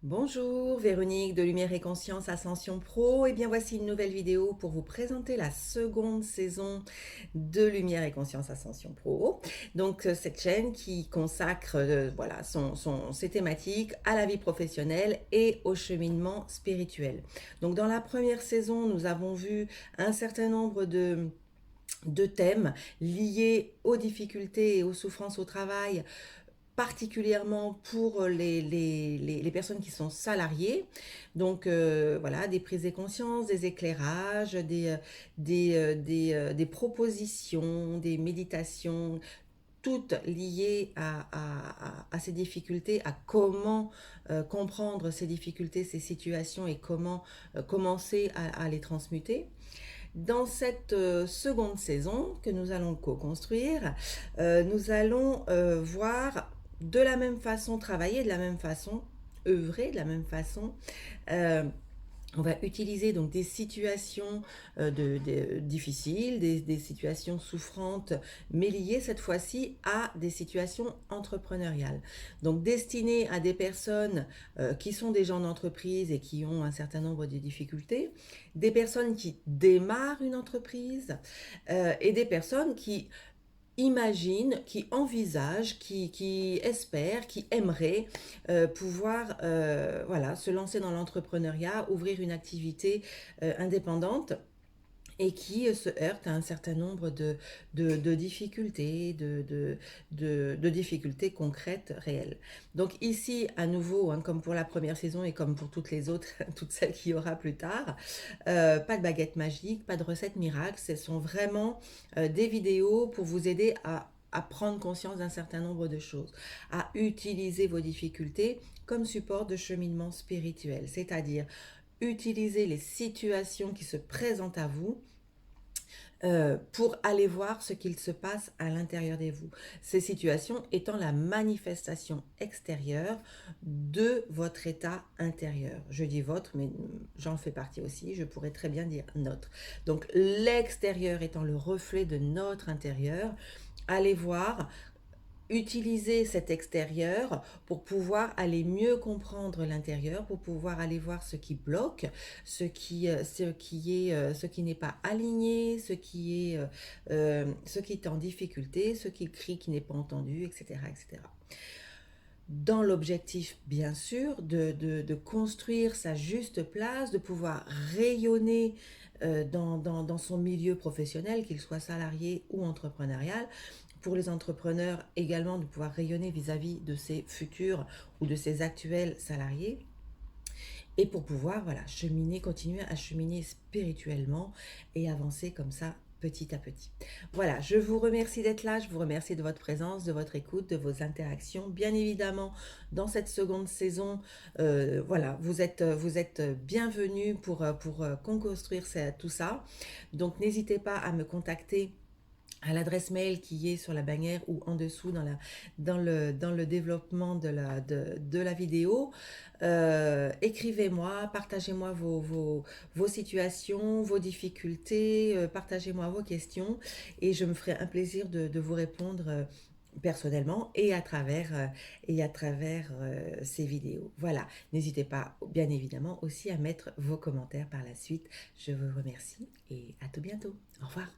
Bonjour, Véronique de Lumière et Conscience Ascension Pro. Et bien voici une nouvelle vidéo pour vous présenter la seconde saison de Lumière et Conscience Ascension Pro. Donc cette chaîne qui consacre voilà, ses thématiques à la vie professionnelle et au cheminement spirituel. Donc dans la première saison, nous avons vu un certain nombre de thèmes liés aux difficultés et aux souffrances au travail, particulièrement pour les personnes qui sont salariées. Donc voilà, des prises de conscience, des éclairages, des propositions, des méditations, toutes liées à ces difficultés, à comment comprendre ces difficultés, ces situations et comment commencer à les transmuter. Dans cette seconde saison que nous allons co-construire, nous allons voir de la même façon travailler, de la même façon œuvrer, de la même façon. euh, on va utiliser donc des situations difficiles, des situations souffrantes, mais liées cette fois-ci à des situations entrepreneuriales. Donc destinées à des personnes qui sont des gens d'entreprise et qui ont un certain nombre de difficultés, des personnes qui démarrent une entreprise et des personnes qui imagine, qui envisage, qui espère, qui aimerait pouvoir voilà, se lancer dans l'entrepreneuriat, ouvrir une activité indépendante et qui se heurte à un certain nombre de difficultés, de difficultés concrètes, réelles. Donc ici, à nouveau, hein, comme pour la première saison et comme pour toutes les autres, toutes celles qu'il y aura plus tard, pas de baguette magique, pas de recette miracle, ce sont vraiment des vidéos pour vous aider à prendre conscience d'un certain nombre de choses, à utiliser vos difficultés comme support de cheminement spirituel, c'est-à-dire utiliser les situations qui se présentent à vous pour aller voir ce qu'il se passe à l'intérieur de vous. Ces situations étant la manifestation extérieure de votre état intérieur. Je dis votre, mais j'en fais partie aussi, je pourrais très bien dire notre. Donc l'extérieur étant le reflet de notre intérieur, allez voir, utiliser cet extérieur pour pouvoir aller mieux comprendre l'intérieur, pour pouvoir aller voir ce qui bloque, ce qui n'est pas aligné, ce qui est en difficulté, ce qui crie qui n'est pas entendu, etc., etc. Dans l'objectif, bien sûr, de construire sa juste place, de pouvoir rayonner dans son milieu professionnel, qu'il soit salarié ou entrepreneurial. Pour les entrepreneurs également, de pouvoir rayonner vis-à-vis de ses futurs ou de ses actuels salariés. Et pour pouvoir voilà, cheminer, continuer à cheminer spirituellement et avancer comme ça petit à petit. Voilà, je vous remercie d'être là, je vous remercie de votre présence, de votre écoute, de vos interactions. Bien évidemment, dans cette seconde saison, voilà, vous êtes bienvenus pour construire tout ça. Donc n'hésitez pas à me contacter à l'adresse mail qui est sur la bannière ou en dessous dans le développement de la vidéo. Écrivez-moi, partagez-moi vos situations, vos difficultés, partagez-moi vos questions et je me ferai un plaisir de vous répondre personnellement et à travers ces vidéos. Voilà, n'hésitez pas bien évidemment aussi à mettre vos commentaires par la suite. Je vous remercie et à tout bientôt. Au revoir.